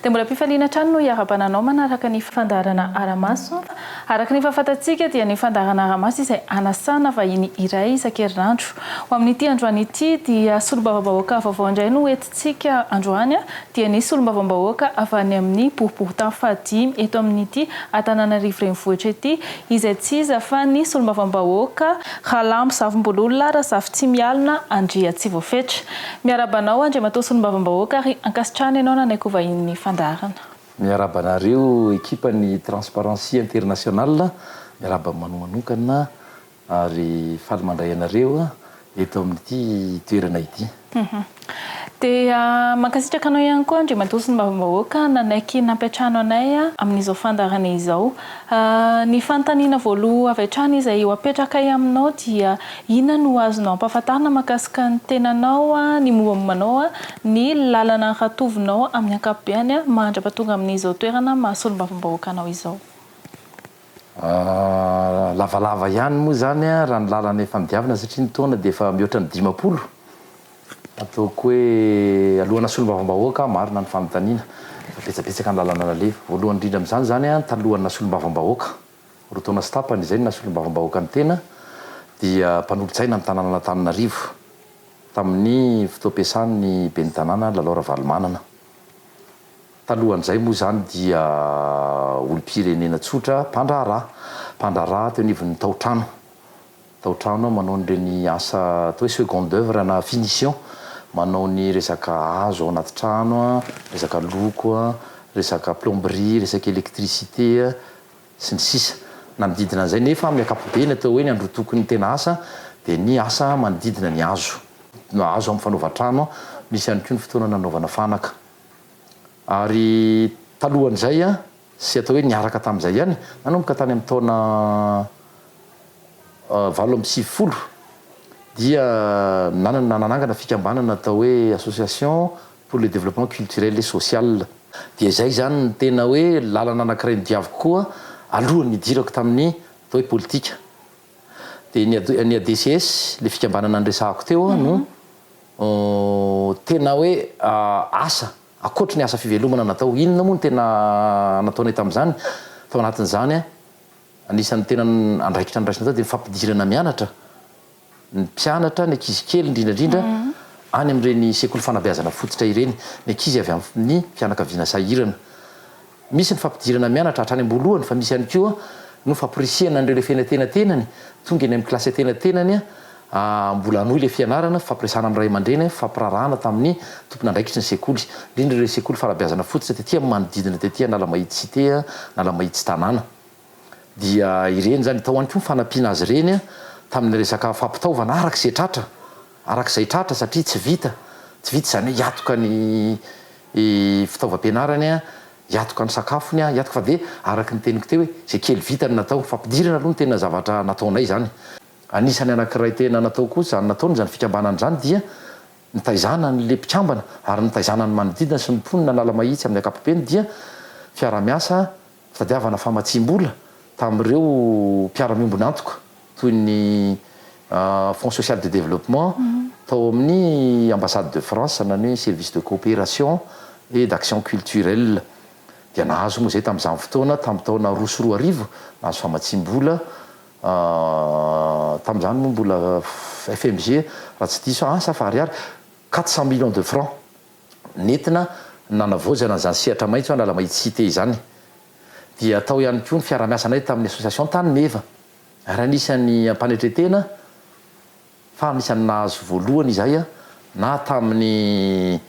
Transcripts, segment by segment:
dia mbola mpifaliana trano no iara-bananao manaraka ny fandarana aramaso. Araka ny fahafantatsika dia ny fandarana aramaso izay anasana vahiny iray isan-kerinandro. Ho amin'ity androany ity dia solombavambahoaka vaovao indray no entintsika androany dia ny solombavambahoaka avy any amin'ny boriboritany fahadimy eto amin'ity Antananarivo renivohitra ity izay tsy iza fa ny solombavambahoaka Ralambo Zavombololona Razafy Tsimialina Andria Tsivofetra. Miarabanao Andriamatoa solombavambahoaka ary ankasitrahana ianao nanaiko vahin'ny fandarana. Miarabanareo ekipan'ny Transparency International, miaraba manokana ary faly mandray anareo eto amin'ity toerana ity. Dia mankasitraka anao ihany koa Andriamatoa solombavambahoaka nanaiky nampiatrano anay amin'izao fandarana izao. Ny fanontaniana voaloha avy hatrany izay ho apetraka aminao dia inona no azonao ampahafantarina mahakasika ny tenanao, ny mombamombanao, ny lalana ratovinao amin'ny ankapobeny mandra-pahatonga amin'izao toerana mahasolombavambahoaka anao izao. Lavalava ihany moa zany raha ny lalana fandiavana satria ny taona dia efa mihoatra ny 50. Ataoko hoe alohana solombavambahoaka marina ny fanontaniana fa betsabetsaka ny lalana nalevo. Voalohany indrindra amin'izany zany talohana solombavambahoaka roa taona sy tapany izay na solombavambahoaka ny tena dia mpanolotsaina ny tanàna Antananarivo tamin'ny fotoam-piasan'ny ben'ny tanàna Lalora Valomanana. Talohan'izay moa zany dia olom-pirenena tsotra mpandraharaha teo anivon'ny tao-trano manao nireny asa atao hoe second œuvre na finition, manao ny resaka hazo ao anaty trano, resaka loko, resaka plomberie, resaka électricité sy ny sisa. Manodidina an'izay nefa amin'ny ankapobeny atao hoe ny andro tokony tena asa dia ny asa manodidina ny hazo amin'ny fanaova-trano, misy ihany koa ny fotoana nanaovana fanaka. Ary talohan'izay sy atao hoe niaraka tamin'izay ihany nanomboka tany amin'ny taona 1970 dia nanangana fikambanana atao hoe association pour le développement culturel et social. Dia izay zany ny tena hoe lalana anankiray nidiaviko koa alohan'ny nidirako tamin'ny atao hoe politika. Dia ny ADCS le fikambanana nresahako teo no tena hoe asa akoatra ny asa fivelomana natao. Inona moa ny tena nataonay tamin'izany? Tao anatin'izany anisan'ny tena andraikitra ny raisina tao dia mifampidirana mianatra, ny mpianatra, ny ankizy kely indrindrandrindra any amin'ireny sekoly fanabeazana fototra ireny, ny ankizy avy amin'ny fianakaviana sahirana. Misy ny fampidirana mianatra hatrany am-boalohany fa misy ihany koa no fampirisihana an'ireo le fiainatenantenany tonga eny amin'ny kilasy atenantenany mbola anohy le fianarana, fampiresana amin'ny ray aman-dreny, fampirarahana tamin'ny tompona andraikitry ny sekoly, indrindra ireo sekoly fanabeazana fototra tetỳ manodidina tetỳ Analamahitsy cité, Analamahitsy tanàna. Dia ireny zany tao ihany koa fanampiana azy ireny tamin'ny resaka fampitaovana arak'izay tratra satria tsy vita zany hoe hiatoka ny fitaovam-pianarany, hiatoka ny sakafony, hiatoka fa dia araka ny teniko teo hoe zay kely vita ny natao, fampidirana aloha ny tena zavatra nataonay zany. Anisany anankiray tena natao koa zany nataony zany fikambanana zany dia nitaizana ny le mpikambana ary nitaizana ny manodidina sy ny mponina Analamahitsy amin'ny ankapobeny dia fiara-miasa fitadiavana famatsim-bola tamin'ireo mpiara-miombona antoka toy ny Fonds social de développement tao amin'ny ambassade de France na ny service de coopération et d'action culturelle. Dia nahazo moa zay tamin'izany fotoana tamin'ny taona 2010 nahazo famatsim-bola tamin'izany moa mbola FMG raha tsy diso fa ariary 400 millions de francs nentina nanavaozana an'izany sehatra maitso Analamahitsy cité izany. Dia tao ihany koa ny fiara-miasa anay tamin'ny association Tanimeva ary anisan'ny ampanetretena fa anisan'ny nahazo voalohany izay na tamin'ny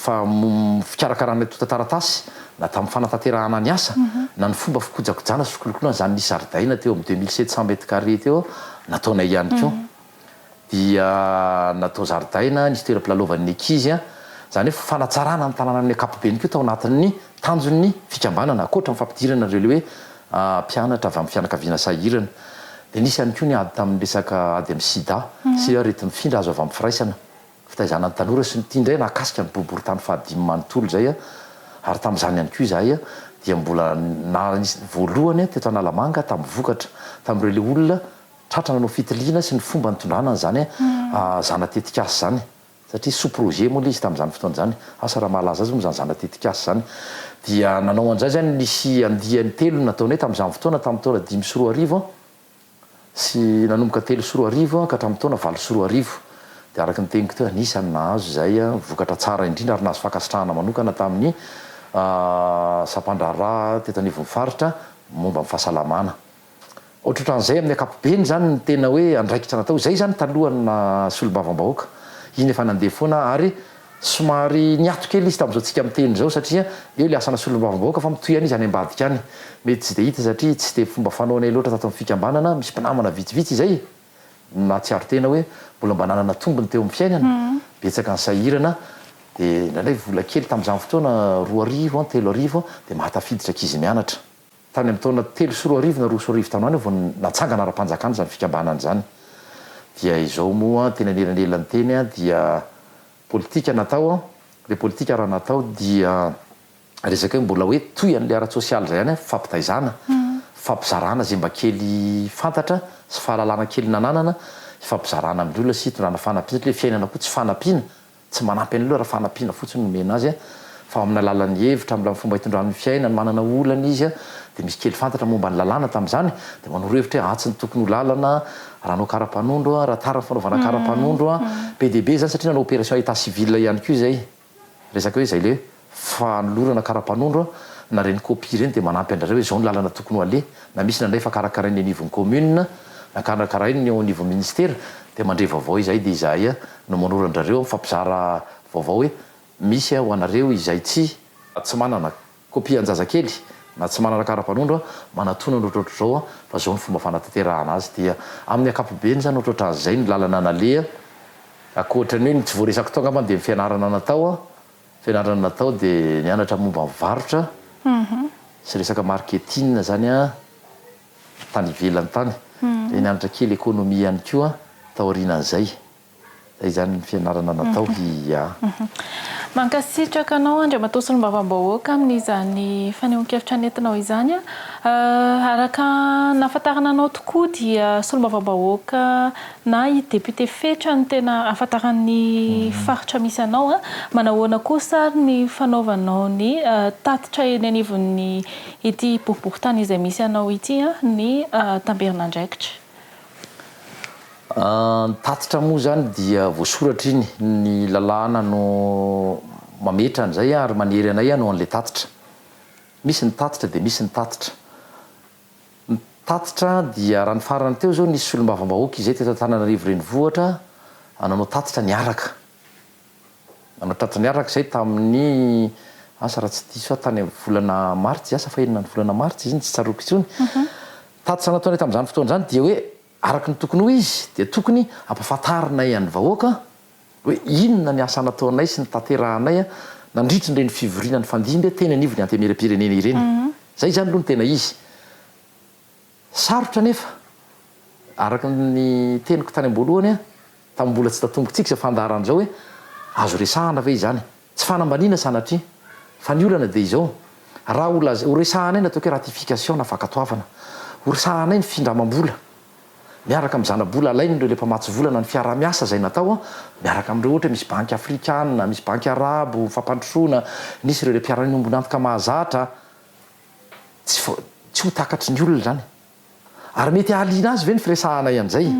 fikarakarana tota-taratasy na tamin'ny fanatanterahana ny asa na ny fomba fikojakojana sy fikolokoloana zany nisy zaridaina teo amin'ny 2700 mètres carrés teo nataonay ihany koa. Dia natao zaridaina nisy toeram-pilalaovan'ny ankizy zany hoe fanatsarana ny tanàna amin'ny ankapobeny koa tao anatin'ny tanjon'ny fikambanana akoatra mifampidirana ireo le hoe mpianatra avy amin'ny fianakaviana sahirana. Dia nisy ihany koa ny ady tamin'ny resaka ady amin'ny sida sy aretin'ny findra azo avy amin'ny firaisana fitaizana ny tanora sy ny tindray nakasika ny boriboritany fahadimy manontolo zay ary tamin'izany ihany koa izahay dia mbola voalohany teto Analamanga tamin'ny vokatra tamin'ireo le olona tratra nanao fitiliana sy ny fomba nitondrana zany zana tetikasy zany satria sous-projet moa le izy tamin'izany fotoana zany asa raha mahalaza azy moa zany zanatetikasy zany dia nanao an'izay zany nisy andiany telo nataonay tamin'izany fotoana tamin'ny taona 5 sy 4 arivo sy nanomboka 3 sy 4 arivo ka hatramin'ny taona 5 sy 4 arivo dia araka ny teniko teo anisany nahazo zay vokatra tsara indrindra ary nahazo fankasitrahana manokana tamin'ny sampandrara tetanivon'ny faritra momba amin'ny fahasalamana ohatrohatran'izay amin'ny akapobeny zany ny tena hoe andraikitra natao zay zany talohana solombavam-bahoaka iny efa nandeha foana ary somary niato kely izy tamin'izao tsika miteny zao satria eo le asana solombavam-bahoaka fa mitoy any izy any ambadika any mety tsy de hita satria tsy de fomba fanaonay loatra tato amin'ny fikambanana misy mpinamana vitsivitsy zay na tsy aro tena hoe mbola mba nanana tombony teo amin'ny fiainana betsaka ny sahirana de nalay vola kely tamin'izany fotoana 2 arivo 3 arivo de mahatafiditra ankizy mianatra tany amin'ny taona 3 sy 4 arivo na 2 sy 4 arivo tamin'any vao natsangana ara-panjakana zany fikambanana zany dia izao moa tena nelanelany teny dia politika natao le politika raha natao dia resaka hoe mbola hoe toy an'le ara-tsosialy zay any fampitaizana fampizarana zay mba kely fantatra sy fahalalana kely nananana fampizarana amin'ny olona sy tondrana fanampiana le fiainana koa tsy fanampiana tsy manampy an'le raha fanampiana fotsiny nomena azy fa amin'ny alalan'ny hevitra amin'ny fomba hitondran'ny fiainany manana olana izy de misy kely fantatra momba ny lalàna tamin'izany de manorohevitra hoe atsy ny tokony ho lalana raha hanao karapanondro raha tara ny fanaovana karapanondro PDB zany satria nanao opération état civil ihany koa zay resaka hoe zay le fanolorana karapanondro na reny copie reny de manampy andrareo hoe zao ny lalana tokony ho ale na misy nandray fa karakarainy anivon'ny commune na karakarainy ao anivon'ny ministère de mandray vaovao izay de izay no manoro andrareo mifampizara vaovao hoe misy ho anareo izay tsy manana copie anjazakely na tsy manana karapanondro manatonana ohatrohatro zao fa zao ny fomba fanatanterahana azy dia amin'ny akapobeny zany ohatrohatran'izay ny lalana nalea akoatrany hoe tsy voaresako tao angamba de fianarana natao de nianatra momba mivarotra sy resaka marketing zany tany ivelany tany de nianatra kely économie ihany koa taorianan'izay zay zany ny fianarana natao mankasitraka anao andriamatoa solombavam-bahoaka amin'izany fanehoan-kevitra nentinao izany araka nahafantarana anao tokoa dia solombavam-bahoaka na i député fetra ny tena ahafantaran'ny faritra misy anao manahoana kosa ny fanaovanao ny tatitra eny anivon'ny ity boriboritany izay misy anao ity ny tamberinandraikitra tatitra moa zany dia voasoratra iny ny lalàna no mametra an'izay ary manery anay no an'le tatitra misy ny tatitra de misy ny tatitra ny tatitra dia raha ny farany teo zao nisy solombavam-bahoaka izay teto Antananarivo renivohitra nanao tatitra niaraka zay tamin'ny asa raha tsy diso tany amin'ny volana martsy asa fahenina ny volana martsy izy tsy tsaroako intsony tatitra nataonay tamin'izany fotoana zany dia hoe araky ny tokony ho izy de tokony ampafantarinay an'ny vahoaka hoe inona ny asa nataonay sy ny tanterahanay nandritra nireny fivoriana ny fandimby tena anivony antemeram-pirenena ireny zay zany aloha ny tena izy sarotra nefa araky ny teniko tany am-boalohany tamin'ny mbola tsy tatombokontsika izay fandaharan'izao hoe azo resahana ve izany tsy fanambaniana sanatria fa ny olana de izao raha ho resahanay natao hoe ratification na fankatoavana ho resahanay ny findramam-bola miaraka amin'ny zana-bola alainy ireo le mpamatsy volana ny fiara-miasa zay natao miaraka amin'ireo ohatra misy banky afrikana misy banky arabo fampandrosoana nisy ireo le mpiara-niombonantoka mahazatra tsy ho takatry ny olona zany ary mety ahaliana azy ve ny firesahanay an'izay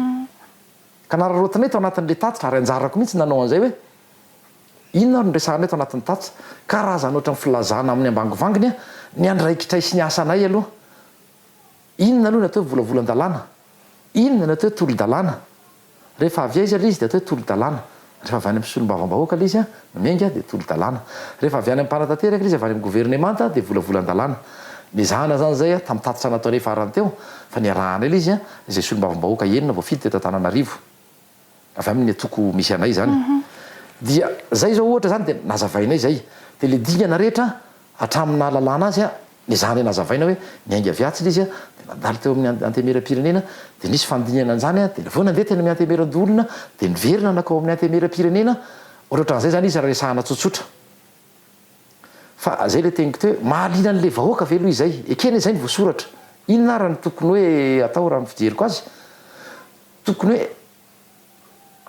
ka nararotanay tao anatin'le tatitra ary anjarako mihitsy nanao an'izay hoe inona ary nyresahanay tao anatin'ny tatitra karazana ohatran'ny filazana amin'ny ambangovanginy ny andraikitray sy ny asanay aloha inona aloha natao volavolan-dalàna inona natao hoe tolo-dalàna rehefa avy aiza le izy de atao hoe tolo-dalàna rehefa avy any amin'ny solombavam-bahoaka le izy miainga de tolo-dalàna rehefa avy any amin'ny mpanatanteraka le izy avy any amin'ny gouvernemanta de volavolan-dalàna mizahana zany zay tamin'ny tatitra nataonay farany teo fa niarahana le izy izay solombavam-bahoaka enina vao fidy teto Antananarivo avy amin'ny atoko misy anay zany dia zay zao ohatra zany de nazavainay zay de le dingana rehetra hatramin'ny lalàna azy nizahana nazavaina hoe miainga viatsy le izy de nandalo teo amin'ny antemeram-pirenena de nisy fandinana an'izany de vao nandeha teny amin'ny antemeran-dolona de niverina nakao amin'ny antemeram-pirenena ohatrohatran'izay zany izy raha resahana tsotsotra fa zay le teniko teo hoe mahaliana an'le vahoaka ve aloha izay ekena izay ny voasoratra inona raha ny tokony hoe atao raha ny fijeriko azy tokony hoe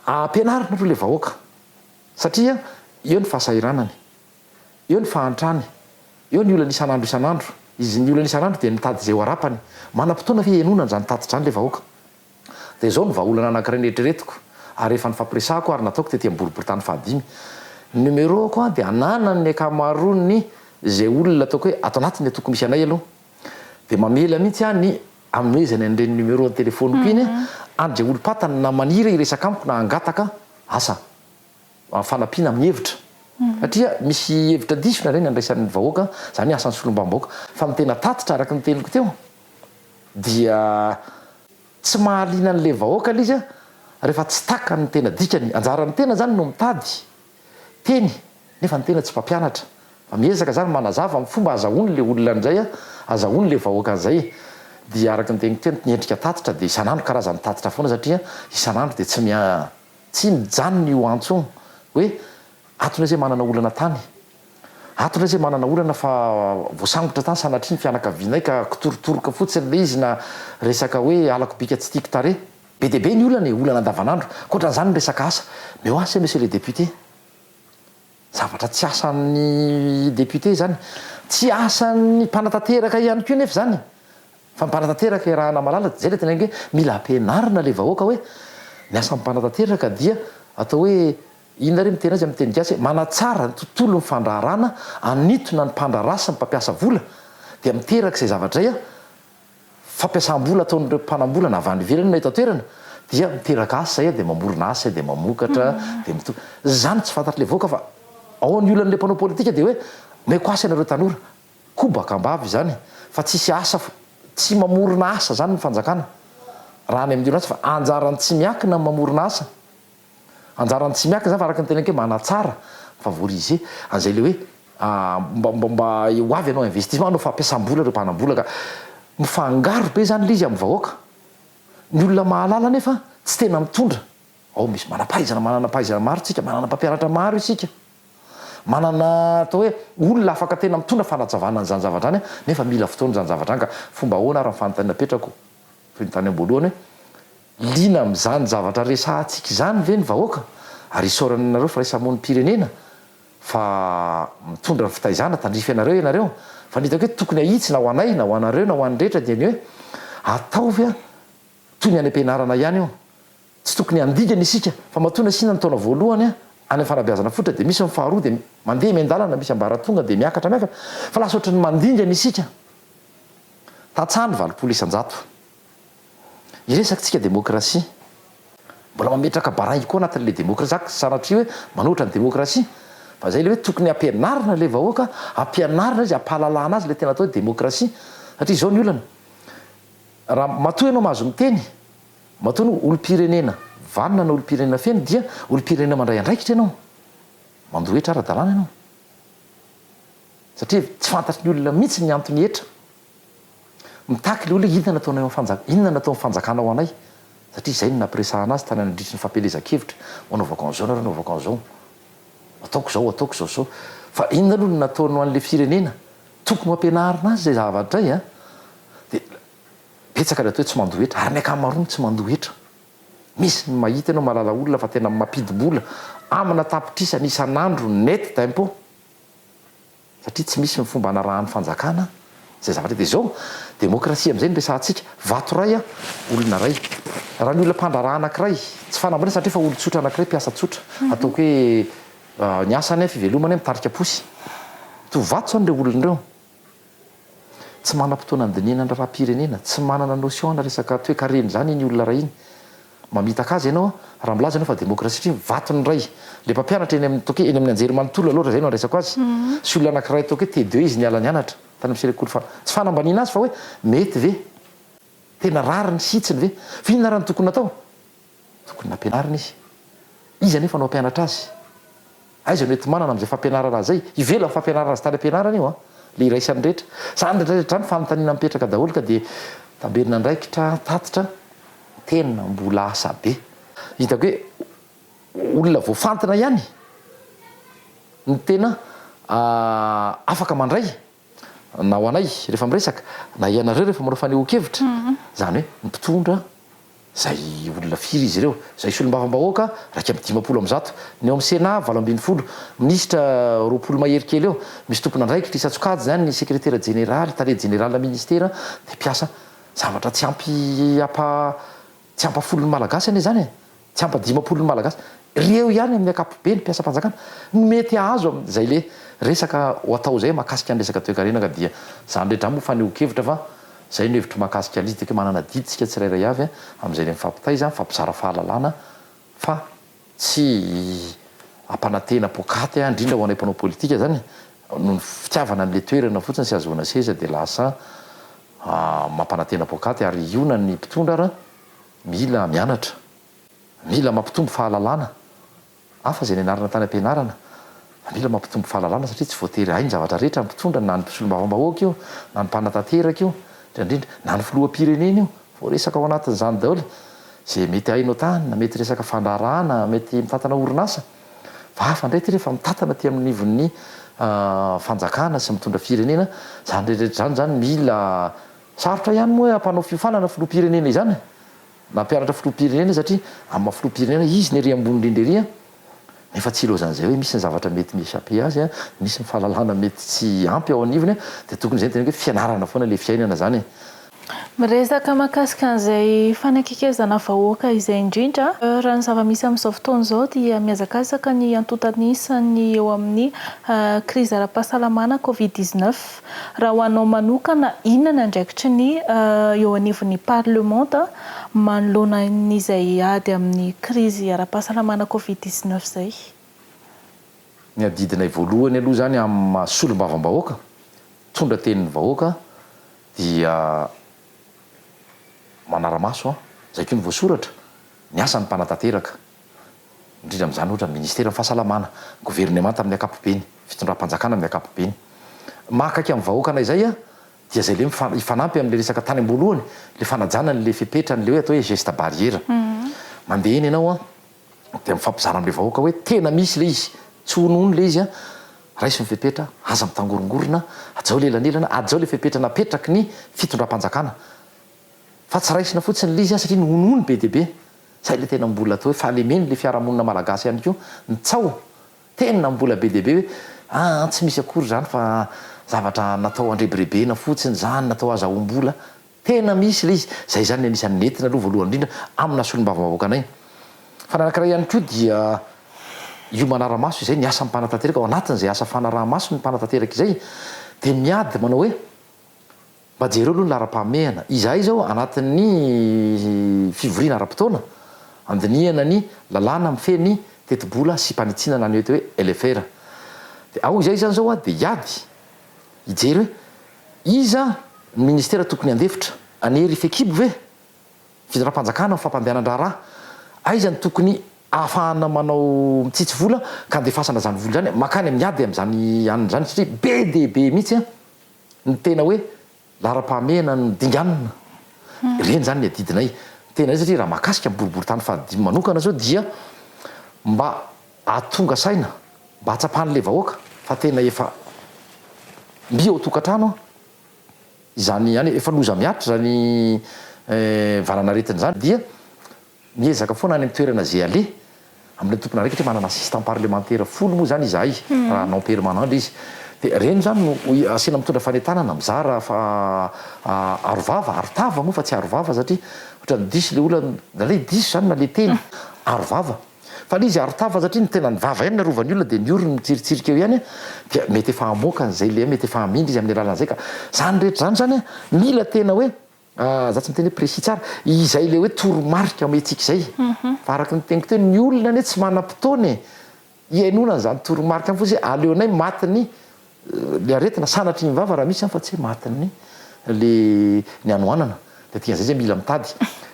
ampianarina aloha le vahoaka satria eo ny fahasahiranany, eo ny fahantrany, eo ny olana isan'andro isan'andro. Izy ny olana isan'andro dia mitady izay ho arapany, manam-potoana fienonana zany tatitra any le vahoaka. Dia izao ny vahaolana anankiray neritreretiko ary efa nifampiresahako ary nataoko tetỳ amboribory tany fahadimy. Numéro-ko dia ananany akamaroany izay olona ataoko hoe ato anatiny atoko misy anay aloha. Dia mamela mihitsy any amezany an'ireny numéro ny telefoniko iny andray olo-patany na maniry iresaka amiko na angataka asa fanampiana amin'ny hevitra. Satria misy hevitra disona reny andraisan'ny vahoaka, zany asan'ny solombam-bahoaka. Fa ny tena tatitra araka ny teniko teo dia tsy mahaliana an'le vahoaka izy rehefa tsy taka ny tena dikany. Anjaran'ny tena zany no mitady teny nefa ny tena tsy mpampianatra. Fa miezaka zany manazava amin'ny fomba azahoany le olona an'izay, azahoany le vahoaka an'izay. Dia araka ny teniko teo ny endrika tatitra dia isan'andro karazany tatitra foana satria isan'andro dia tsy mijanona io antso hoe atona izay manana olana tany, atona izay manana olana fa voasangotra tany sanatriny fianakavianay ka kitorotoroka fotsiny le izy na resaka hoe alako bika tsy tiako tare. Be dia be ny olana e, olana andavanandro. Koatran'izany ny resaka asa. Mais asa monsieur le député. Zavatra tsy asan'ny député zany. Tsy asan'ny mpanatanteraka ihany koa nefa zany. Fa mpanatanteraka iarahana malala zay le tena hoe mila ampianarina le vahoaka hoe ny asan'ny mpanatanteraka dia atao hoe inona re miteny azy amin'ny teny gasy manatsara ny tontolo ny fandraharana, anitona ny mpandrarasa ny mpampiasa vola dia miteraka izay zavatra izay fampiasam-bola ataon'ireo mpanam-bola na avy any ivelany na eto an-toerana dia miteraka asa dia mamorona asa dia mamokatra dia zany tsy fantatry le vahoaka fa ao ny olan'le mpanao politika dia hoe meko asa ianareo tanora kobakambavy zany fa tsisy asa tsy mamorona asa zany ny fanjakana raha ny amin'ny asa fa anjarany tsy miakina ny mamorona asa. Anjarany tsy miakina zany fa araka ny tenako hoe manatsara favoriser an'izay le hoe mba ho avy ianao investissement anao fampiasam-bola ireo mpanam-bola ka mifangaro be zany le izy amin'ny vahoaka. Ny olona mahalala nefa tsy tena mitondra. Ao misy manana paizana maro isika, manana mpampianatra maro isika, manana atao hoe olona afaka tena mitondra fanazavana an'izany zavatra any nefa mila fotoana zany zavatra any ka fomba ahoana ary mifanontany napetrako toy ny tany am-boalohany hoe liana amin'izany zavatra resahantsika izany ve ny vahoaka ary isaorana anareo fa raisamon'ny pirenena fa mitondra ny fitaizana tandrify ianareo fa nitako hoe tokony ahitsy na ho anay na ho anareo na ho an'ny rehetra dia ny hoe ataovy toy ny any am-pianarana ihany io. Tsy tokony andigana isika fa matoana sina ny taona voalohany any fanabeazana fotra dia misy faharoa dia mandeha miandalana misy ambaratonga dia miakatra fa lasa ohatran'ny mandingana isika. Tatsahany 20 isan-jato iresakitsika demokrasia mbola mametraka baraingy koa anatin'le demokrasia sanatria hoe manoatra ny demokrasia fa zay le hoe tokony ampianarina le vahoaka, ampianarina izy ampahalalana azy le tena atao hoe demokrasia. Satria izao ny olana raha matoa ianao mahazo miteny matoa no olo-pirenena vanina na olo-pirenena feno dia olo-pirenena mandray andraikitra ianao mandohetra ara-dalàna ianao satria tsy fantatry ny olona mihitsy ny antony hetra mitaky le olona inona natao ny fanjakana ao anay satria izay no nampiresahana azy tany anandritry ny fampelezan-kevitra anaovako an'izao nareo anaovako an'izao ataoko zao fa inona aloha no nataonao an'le firenena tokony ho ampianarina azy zay zavatra izay dia betsaka le atao hoe tsy mandohetra ary ny ankamaroany tsy mandohetra. Misy ny mahita ianao malala olona fa tena mampidibola amina tapitrisany isan'andro net tempo satria tsy misy ny fomba anarahan'ny fanjakana zay zavatra dia izao demokrasia amin'izay ny resahantsika vato ray olona ray raha ny olona mpandraraha anankiray tsy fanamborena satria fa olo-tsotra anankiray mpiasa tsotra ataoko hoe ny asany fivelomany mitarika posy to vato zany le olon'ireo tsy manam-potoana andinina ny raha-pirenena tsy manana notion na resaka toe-kareny zany iny olona ray iny mamitaka azy ianao raha milaza ianao fa demokrasia satria vatony ray le mpampianatra eny amin'ny anjery manontolo aloha zay no resako azy sy olona anankiray ataoko hoe T2 izy niala nianatra tany amin'ny sekoly fa tsy fanambaniana azy fa hoe mety ve tena rariny sitsiny ve fa inona raha ny tokony atao tokony nampianarina izy anefa nao ampianatra azy aiza no ety manana amin'izay fampianarana zay ivela ny fampianarana azy tany ampianarana io le iraisan'ny rehetra zany rehetrarehetra zany fanontaniana mipetraka daholo ka dia tamberina andraikitra tatitra tena mbola asa be hitako hoe olona voafantina ihany ny tena afaka mandray na ho anay rehefa miresaka na ianareo rehefa manao fanehoan-kevitra zany hoe ny mpitondra zay olona firy izy ireo zay solombavam-bahoaka raika am'dimapolo am'zato ny eo amin'ny sena 8 minisitra 20 maherikely eo misy tompona andraikitra isatsokajy zany ny secrétaire général tare général ministère de mpiasa zavatra tsy ampafolony malagasy ane zany tsy ampadimapolony malagasy reo ihany amin'ny akapobe ny mpiasa-panjakana mety azo zay le resaka ho atao zay mahakasika ny resaka toe-karenaka dia zany rehetra moa fa nihokevitra fa zay no hevitra mahakasika alizy de hoe manana diditsika tsirairay avy am'izay le mifampitaiza mifampizara fahalalana fa tsy ampanantena pokaty indrindra ho anay mpanao politika zany no fitiavana n'le toerana fotsiny sy azoana seza de lasa mampanantena pokaty ary iona ny mpitondra ra mila mianatra mila mampitombo fahalalana afa zay ny anarana tany am-pianarana mila mampitombo fahalalana satria tsy voatery hay ny zavatra rehetra mpitondra na ny solombavam-bahoaka io na ny mpanatanteraka io indrindra na ny filohampirenena io vo resaka ao anatin'izany daholy zay mety hainao tany na mety resaka fandrarana mety mitantana orinasa fa hafa indray ty rehefa mitantana ty amin'ny ivon'ny fanjakana sy mitondra firenena zany rehetrarehetra zany mila sarotra ihany moa hoe ampanao fiofanana filohampirenena izany na mpianatra filohampirenena satria amin'ny mafilohampirenena izy ny ery ambony indrindra nefa tsy ilozan'izay hoe misy ny zavatra mety miéchappe azy misy ny fahalalana mety tsy ampy ao anivony de tokony zay tena hoe fianarana foana le fiainana zany miresaka mahakasika an'izay fanakekezana vahoaka izay indrindra raha ny zava-misy amin'izao fotoana izao dia miazakazaka ny antotanisany eo amin'ny krizy ara-pahasalamana covid-19 raha ho anao manokana inona ndraikitry ny eo anivon'ny parlement manoloana n'izay ady amin'ny krizy ara-pahasalamana covid-19 zay ny adidinay voalohany aloha zany amin'ny solombavam-bahoaka tondra tenin'ny vahoaka dia manara-maso zay ko ny voasoratra ny asan'ny mpanatanteraka indrindra am'izany ohatra ministera ny fahasalamana gouvernement amin'ny akapobeny fitondram-panjakana amin'ny akapobeny mahakaiky amin'ny vahoaka anay zay dia zay le ifanampy am'le resaka tany am-boalohany le fanajana n'le fipetra n'le hoe atao hoe geste barrière mandeha eny ianao de mifampizara am'le vahoaka hoe tena misy le izy tsy honono le izy raisy ny fipetra aza mitangorongorona ajao lelanelana ajao le fipetra napetraky ny fitondram-panjakana fa tsy raisina fotsiny le izy satria ny honono be diabe zay le tena mbola atao hoe fahalemeny le fiarahamonina malagasy ihany ko nitsao tena mbola be diabe hoe tsy misy akory zany fa zavatra natao andrebirebena fotsiny zany natao azahoam-bola tena misy le izy zay zany anisan'ny netina aloha voalohany indrindra amina solombavam-bahoaka anay fa nanankiray ihany koa dia io manara-maso izay ny asa mmpanatanteraka ao anatin'izay asa fanaraha-maso ny mpanatanteraka izay de miady manao hoe mba jereo aloha ny lara-pahamehana izahay zao anatin'ny fivoriana ara-potoana andinihana ny lalàna mifeny tetibola sy mpanitsinana ny oety hoe LFR de ao izay zany zao de iady ijery hoe iza ny ministera tokony andefitra anery fekibo ve fitondram-panjakana fampandehanan-draharaha aiza ny tokony ahafahana manao mitsitsy vola ka andefasana zany vola zany makany miady am'zany aniny zany satria be diabe mihitsy ny tena hoe lara-pahamehana ny dinganina reny zany ny adidinay tena satria raha mahakasika boribory tany fahadimy manokana zao dia mba atonga saina mba hatsapahan'le vahoaka fa tena efa mbi ao tokantrano izany any efa loza miatra zany varanaretiny zany dia miezaka foana any amin'ny toerana zay ale amin'ny tompona raika manana assistant parlementaire folo moa zany izahay raha non permanent izy de reny zany no asena mitondra fanentanana mizara fa arovava arotava moa fa tsy arovava satria ohatra ny diso le olona na le diso zany na le teny arovava fa le izy arotava satria ny tena ny vava ihany narovany olona de ny orony mitsiritsirika eo ihany dia mety efa hamoaka zay le mety efa hamindry izy amin'ny alalan'izay ka zany rehetra zany mila tena hoe za tsy miteny hoe précis tsara izay le hoe toromarika metsika zay fa araky ny teniko teny ny olona ne tsy manam-potoany iainona zany toromarika fotsy aleonay matiny le aretina sanatry ny vava raha misy fa tsy matiny le ny anoanana de tian'zay zay mila mitady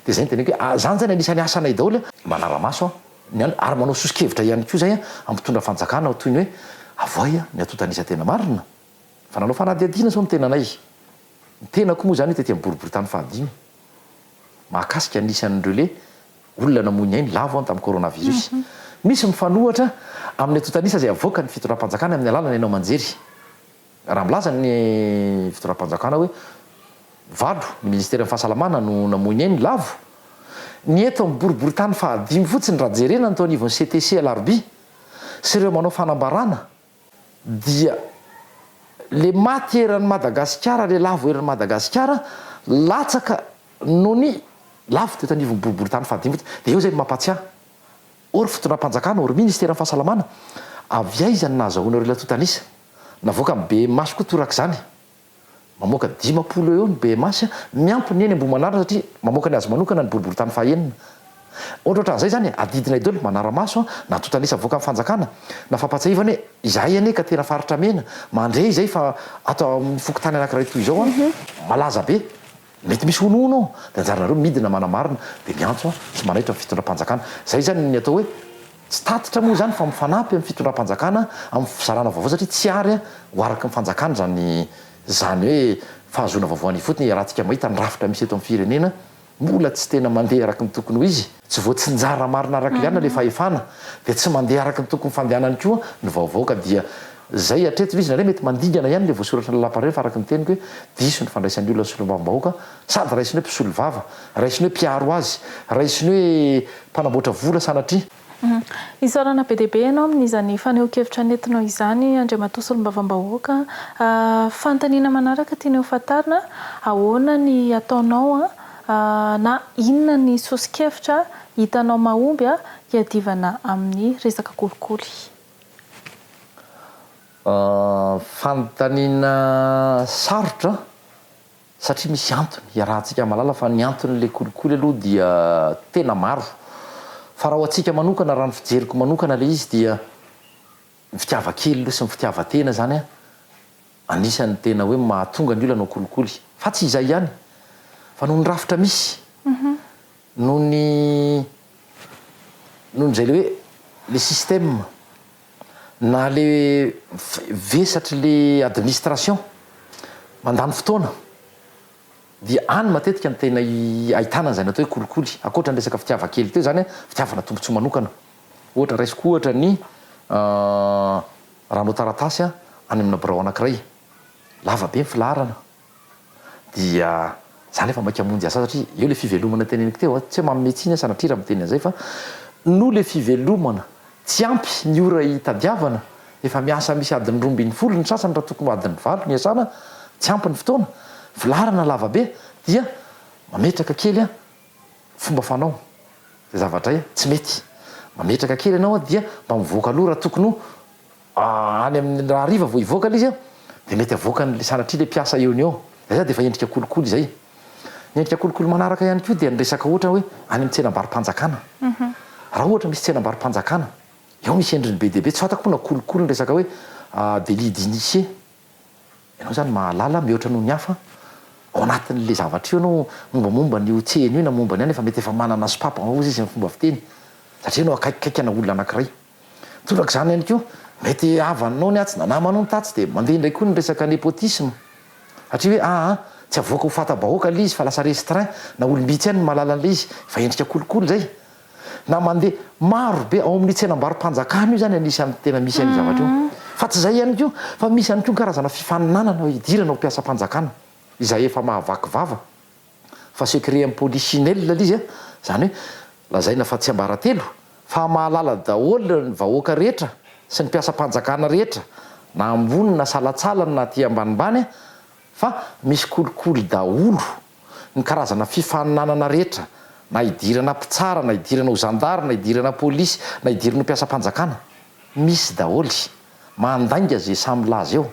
de zay ny teniko hoe zany zany anisan'ny asanay daholy manara-maso ny ary manao sosikevitra ihany koa zay ampitondra fanjakana toy ny hoe avoay ny atotanisa tena marina fa nanao fanadiadina zao ny tenanay ny tenako moa zany tety boribory tany fahadimy mahakasika anisan'ireo le olona namony ainy lavo tamin'ny coronavirus misy mifanohatra amin'ny atotanisa zay avoaka ny fitondram-panjakana amin'ny alalana ianao manjery raha milaza ny fitondram-panjakana hoe valo ny ministera ny fahasalamana no namony ainy lavo ny eto miboribory tany fahadimy fotsiny raha jerena ny tao anivon'ny CTC alarobia sy ireo manao fanambarana dia le maty eran'ny Madagasikara le lavo eran'ny Madagasikara latsaka no ny lavo teto anivon'ny boribory tany fahadimy fotsiny dia eo zay ny mampatsiahy ory fitondram-panjakana ory ministeran'ny fahasalamana avy aizany nahazahoana ireo latotanisa navoaka ny BMS koa torak' izany mamoaka 10 eo ny BMS miampy ny eny Ambohimanarina satria mamoaka ny azy manokana ny boribory tany fahaenina ohatrohatran'izay zany adidina idolo manaramaso natotanisa avoaka amin'ny fanjakana nafampatsahivany hoe izahay ane ka tena faritra mena mandray izay fa atao amin'ny fokotany anankiray toy izao malaza be mety misy honono dia anjaranareo midina manamarina dia miantso sy manaitra amin'ny fitondram-panjakana zay zany ny atao hoe tsy tatitra moa zany fa mifanampy amin'ny fitondram-panjakana amin'ny fizarana vaovao satria tsy ary ho araky ny fanjakana zany hoe fahazoana vaovoany fotony rahantsika mahita ny rafitra misy eto amin'ny firenena mbola tsy tena mandeha araky ny tokony ho izy tsy voatsinjara marina araky liana le fahefana dia tsy mandeha araky ny tokony fandehanany koa ny vaovao ka dia zay atreto izy nareo mety mandingana ihany le voasoratra ny lapareny fa araky ny teniko hoe diso ny fandraisan'ny olona solom-bavambahoaka sady raisiny hoe mpisolo vava raisiny hoe mpiaro azy raisiny hoe mpanamboatra vola sanatria isorana be deaibe ianao amin'izany faneho-kevitra nentinao izany Andriamatoa solom-bavambahoaka fantaniana manaraka tiana hofantarina ahoana ny ataonao na inona ny sosikevitra hitanao mahomby hiadivana amin'ny resaka kolikoly fantaniana sarotra satria misy antony iarahantsika malala fa ny anton'le kolikoly aloha dia tena maro fa raha ho antsika manokana raha ny fijeriko manokana le izy dia ny fitiava-kely aloha sy ny fitiavan-tena zany anisan'ny tena hoe mahatonga ny olona kolikoly fa tsy izay ihany fa noho ny rafitra misy noho ny zay le hoe le système na le vesatry le administration mandany fotoana dia any matetika ny tena ahitana zay natao hoe kolikoly akoatra ny resaka fitiava-kely teo zany fitiavana tombontsoa manokana ohatra raisiko ohatra ny ranao taratasy any amina birao anankiray lava be ny filarana dia zany efa maika monjy asa satria eo le fivelomana teneniko teo tsy hoe mametsiny sanatria raha miteny an'izay fa no le fivelomana tsy ampy ny ora hitadiavana efa miasa misy adiny 20 ny sasany raha tokony adiny 8 ny asana tsy ampy ny fotoana filarana lava be dia mametraka kely fomba fanao de zavadray tsy mety mametraka kely ianao dia mba mivoaka aloha raha tokony any amin'ny raha riva vo hivoaka izy de mety avoaka ny sanatria le mpiasa eo ny eo zay de efa endrika kolikoly zay ny endrika kolikoly manaraka ihany koa dia nyresaka ohatra hoe any amin'ny tsenam-barim-panjakana raha ohatra misy tsenam-barim-panjakana eo misy endriny be deaibe tsy fatako moa na kolikoly ny resaka hoe délit d'initié ianao zany mahalala mihoatra noho ny hafa ao anatin'le zavatra io anao mombamomba ny otsehany io na momba ny any efa mety efa manana sopapa ozy izy ny fomba fiteny satria anao akaikikaikana olona anankiray tolaka zany ihany koa mety avanao ny atsy na namanao ny tatsy de mandeha indray koa ny resaka népotisme satria hoe tsy avoaka ho fatabahoaka le izy fa lasa restreint na olombitsy ihany ny mahalala an'le izy fa endrika kolikoly zay na mandeha maro be ao amin'ny tsenam-barim-panjakana io zany anisan'ny tena misy any zavatra io fa tsy zay ihany koa fa misy ihany koa karazana fifaninanana hidirana ho mpiasa-panjakana izay efa mahavaky vava fa secret am polichinelle le izy zany hoe lazaina fa tsy ambaratelo fa mahalala daholo ny vahoaka rehetra sy ny mpiasa-panjakana rehetra na ambony na salatsalany na ty ambanimbany fa misy kolikoly daholo ny karazana fifaninanana rehetra na hidirana mpitsara na hidirana ho zandary na hidirana polisy na hidirana ho mpiasa-panjakana misy daholy mandainga zay samy laza eo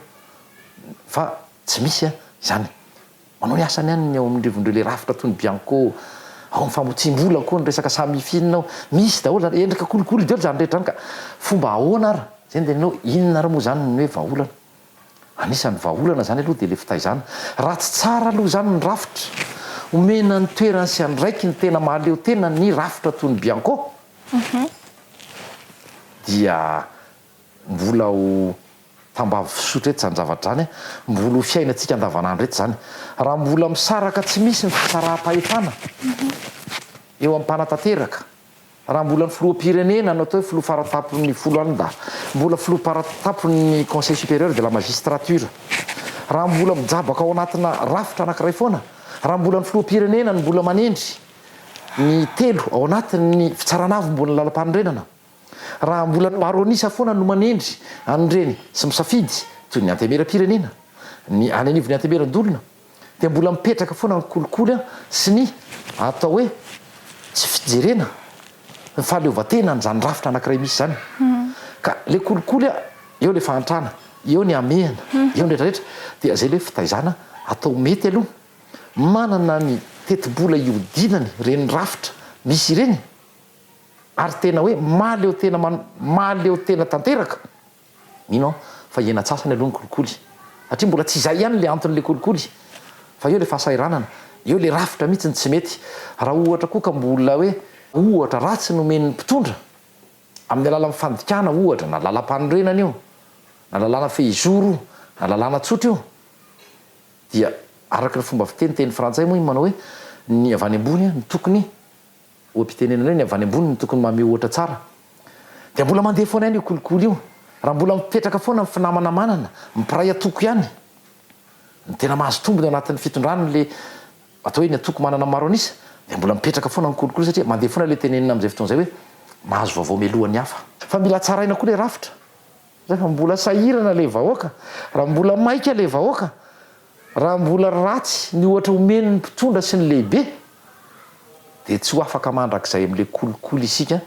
fa tsy misy zany manao ny asany ihany ao amin'nyrivondreo le rafitra toy ny bianco ao amin'ny famotsim-bola koa ny resaka samifinina ao misy daholo endrika kolikoly daholo zany rehetra any ka fomba ahoana ara zany de ninao inona ra moa zany ny hoe vahaolana anisan'ny vahaolana zany aloha de le fitaizana raha tsy tsara aloha zany ny rafitra omena ny toerany sy andraiky ny tena mahaleo tena ny rafitra toy ny bianco dia mbola ho tambavy fisotra eto zany zavatra zany mbola ho fiainantsika andavanandro eto zany raha mbola misaraka tsy misy ny fisaraha-pahefana eo amin'ny mpanatanteraka raha mbola ny filoha-pirenena no atao hoe filoha faratapon'ny foloalida mbola filoha faratapon'ny conseil supérieur de la magistrature raha mbola mijabaka ao anatina rafitra anankiray foana raha mbola ny filoha-pirenena ny mbola manendry ny telo ao anatin'ny fitsaranavy mbola lalam-panondrenana raha mbola maronisa foana no manendry anyreny sy misafidy toy ny antemera-pirenena ny any anivony antemeran-dolona dia mbola mipetraka foana ny kolikoly a sy ny atao hoe tsy fijerena ny fahaleovatena nyzany rafitra anankiray misy zany ka le kolikoly a eo le fahantrana eo ny amehana eo nrehetrarehetra dia zay le fitaizana atao mety aloha manana ny teti-bola iodinany reny rafitra misy ireny ary tena hoe maleo tena tanteraka mino fa iena-tsasany aloha ny kolikoly satria mbola tsy izay ihany le anton'le kolikoly fa eo le fahasairanana eo le rafitra mihitsy ny tsy mety raha ohatra koa ka mbola hoe ohatra ratsy nomen'ny mpitondra amin'ny alala mifandikana ohatra na lalam-panorenana io na lalàna fehizoro na lalàna tsotra io dia araka ny fomba fiteniteny frantsay moa iny manao hoe ny avy any ambony ny tokony oam-pitenenana hoe ny avy any ambony ny tokony mame ohatra tsara dia mbola mandeha foana ihany io kolikoly io raha mbola mipetraka foana ny finamana manana mipiray atoko ihany ny tena mahazo tombony anatin'ny fitondrany le atao hoe ny atoko manana maro anisa dia mbola mipetraka foana ny kolikoly satria mandeha foana le tenenina amin'izay fotoan'izay hoe mahazo vaovao mialohan'ny hafa fa mila tsaraina koa le rafitra zay fa mbola sahirana le vahoaka raha mbola maika le vahoaka raha mbola ratsy ny ohatra omeny ny mpitondra sy ny lehibe dia tsy ho afaka mandrak'izay amin'le kolikoly isika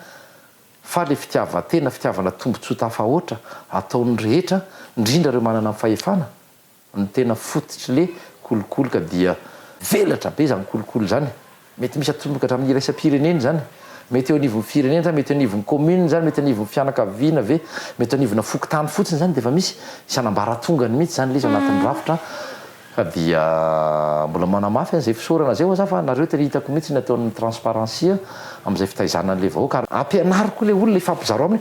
fa le fitiavatena fitiavana tombontsotafahoatra ataon'ny rehetra indrindra ireo manana amin'ny fahefana ny tena fototry le kolikoly ka dia velatra be zany kolikoly zany mety misy atomboka hatramin'ny iraisam-pireneny zany mety eo anivon'ny firenena zany mety eo anivon'ny commune zany mety anivon'ny fianakaviana ve mety anivona fokotany fotsiny zany dia efa misy isanambaratongany mihitsy zany le izy anatin'ny rafitra ka dia mbola manamafy an'izay fisaorana zay oza fa nareo tena hitako mihitsy ny ataon'ny transparensia amin'izay fitaizanan'le vahoaka ampianary koa le olona le fampizaro aminy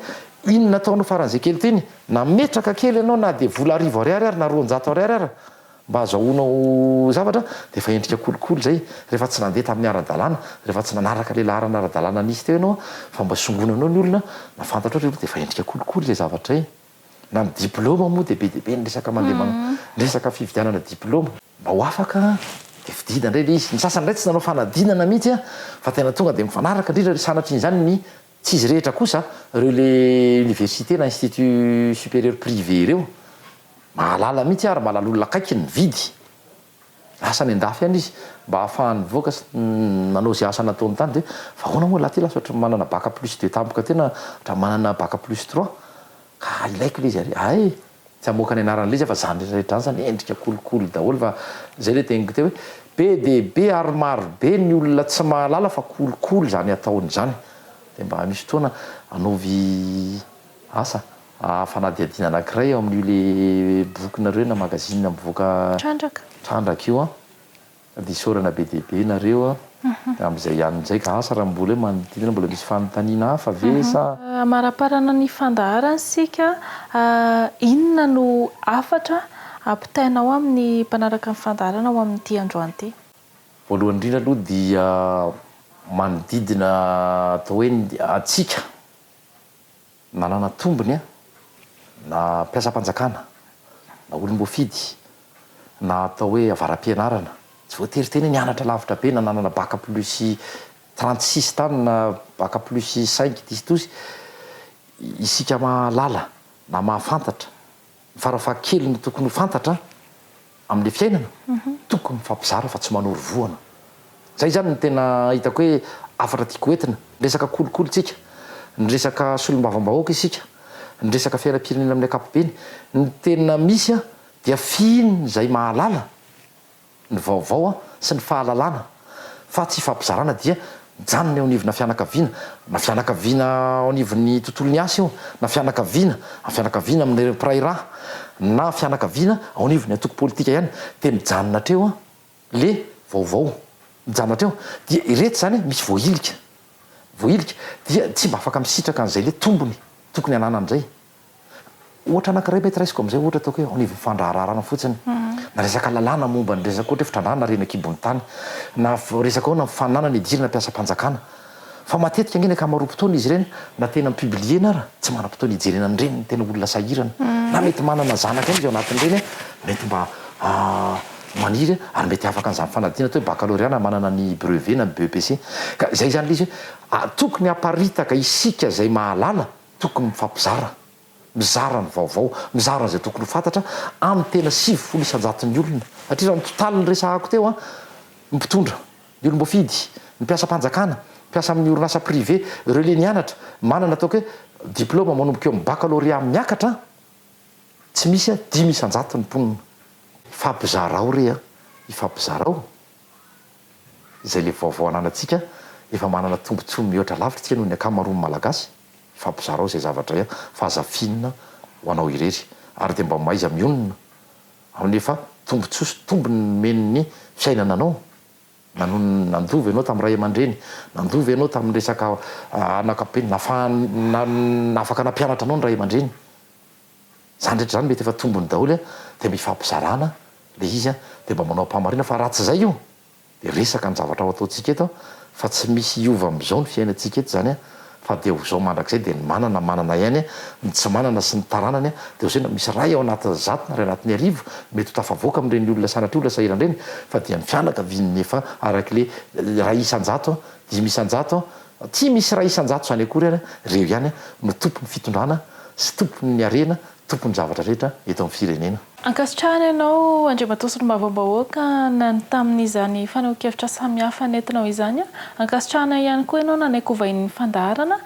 inona ataonao faran'izay kely teny na metraka kely ianao na dia vola 10 ariary ary na 200 ariary ary mba azahoanao zavatra dia efa endrika kolikoly zay rehefa tsy nandeha tamin'ny ara-dalàna rehefa tsy nanaraka le laharana ara-dalàna nisy teo ianao fa mba songonanao ny olona nafantatra oatra dia efa endrika kolikoly le zavatra iny na ny diplôma moa dia be dia be ny resaka mandeha resaka fividianana diplôma mba ho afaka dia fidina indray le izy ny sasany indray tsy nanao fanadinana mihitsy a fa tena tonga dia mifanaraka indrindra sanatr'izany ny tsy izy rehetra kosa ireo le université na institut supérieur privé ireo mahalala mihitsy ary mahalala olona akaiky ny vidy asa ny andafy ihany izy mba ahafahany voaka nanao zay asa nataony tany dia fa ahoana moa laha ty lasa ohatra manana bac plus 2 tampoka tena ohatra manana bac plus 3 ka ilaiko le izy ary ay tsy hamoaka ny anaran'le izy fa zany rehetra zany endrika kolikoly daholo fa zay le teniko teo hoe be dia be ary maro be ny olona tsy mahalala fa kolikoly zany ataony zany dia mba misy fotoana anaovy asa fanadihadiana anankiray eo amin'io le boky nareo na magazine mivoaka trandraka io a dia isaorana be dia be nareo a amin'izay ihanyzay ka asa raha mbola hoe manodidina mbola misy fanontaniana hafa ve sa maraparana ny fandaharana sika inona no afatra ampitainao amin'ny mpanaraka ny fandaharana ao amin'ity androany ity voalohany indrindra aloha dia manodidina atao hoe atsika nanana tombony a na mpiasa-panjakana na olom-boafidy na atao hoe avaram-pianarana tsy voatery teny nianatra lavitra be na nanana bac plus 36 tany na bac plus 5 disitozy isika mahalala na mahafantatra ny farafaha-kely no tokony ho fantatra amin'le fiainana tokony mifampizara fa tsy manoro voana zay zany ny tena hitako hoe afatra tiako entina ny resaka kolikoly tsika ny resaka solom-bavambahoaka isika ny resaka fiainam-pirenena amin'ny ankapobeny ny tena misy a dia finy zay mahalala ny vaovao a sy ny fahalalana fa tsy fampizarana dia mijanona eo anivona fianakaviana na fianakaviana ao anivon'ny tontolon'ny asa io na fianakaviana amin'ny mpiray raha na fianakaviana ao anivon'ny atoko politika ihany dia mijanona treo a le vaovao mijanona treo dia ireto zany misy voailika dia tsy mba afaka misitraka an'izay le tombony tokony hanana an'izay ohatra anankiray mety raisiko amin'izay ohatra ataoko hoe anivo fandrahararana fotsiny na resaka lalàna momba ny resaka ohatra hoe fitrandrana reny akibon'ny tany na resaka ahoana mifanana ny idirana mpiasa-panjakana fa matetika angeny akamaroam-potoana izy ireny na tena mipubliena ara tsy manam-potoana ijerena ny reny ny tena olona sahirana na mety manana zanaka izy ao anatin'ireny mety mba maniry ary mety afaka an'izany fanadina to hoe baccalauréat manana ny brevet na ny BEPC ka zay zany lizy hoe tokony hamparitaka isika zay mahalala tokony mifampizara mizara ny vaovao mizara n'izay tokony ho fantatra amin'ny tena 70 isan-jaton'ny olona satria raha ny totaly ny resahako teo a mpitondra ny olom-boafidy ny mpiasa-panjakana mpiasa amin'ny orinasa privé ireo le nianatra manana ataoko hoe diplôma manomboka eo amin'ny baccalauréat miakatra tsy misy 5 isan-jato ny mponina ifampizarao re a ifampizarao izay le vaovao ananatsika efa manana tombontsoa mihoatra lavitra tsika noho ny akamaroany malagasy ifampizarao zay zavatra ia fahazafinina ho anao irery ary dia mba maiza mionina amin'efa tombontsoa sy tombony meniny fiainana anao nandovy ianao tamin'ny ray aman-dreny nandovy ianao tamin'ny resaka anakapeny nafaka nampianatra anao ny ray aman-dreny zany rehetra zany mety efa tombony daholo a dia mifampizarana le izy a dia mba manao ampamarina fa raha tsy zay io dia resaka ny zavatra ao ataontsika eto fa tsy misy iova am'izao ny fiainantsika eto zany a fa dia ho zao mandrakizay dia ny manana ihany ny tsy manana sy ny taranany a dia zay misy ray ao anatin'ny zato na ray anatin'ny arivo mety ho tafavoaka amin'ireny olona sanatry olona sahiran-dreny fa dia ny fianakaviany efa arak'le ray isan-jato 5 isan-jato tsy misy ray isan-jato zany akory ary reo ihany no tompony fitondrana sy tompony ny arena tompony zavatra rehetra eto amin'ny firenena ankasitrahana ianao andriamatosy ny mavaom-bahoaka na ny tamin'izany faneho-kevitra samihafa nentinao izany a ankasitrahana ihany koa ianao nanaikovai'ny fandaharana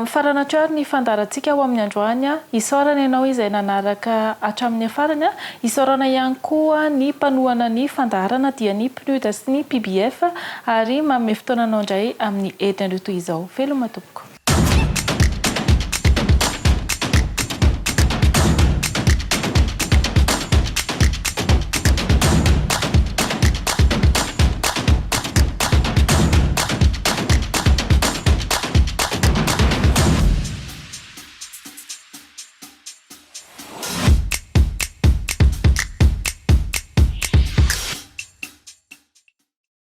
mifarana hatrary ny fandaharantsika ho amin'ny androany a isaorana ianao izay nanaraka hatramin'ny afarany a isaorana ihany koa ny mpanohana ny fandaharana dia ny PNUD sy ny PBF ary manome fotoananao indray amin'ny herinandro toy izao veloma tompoko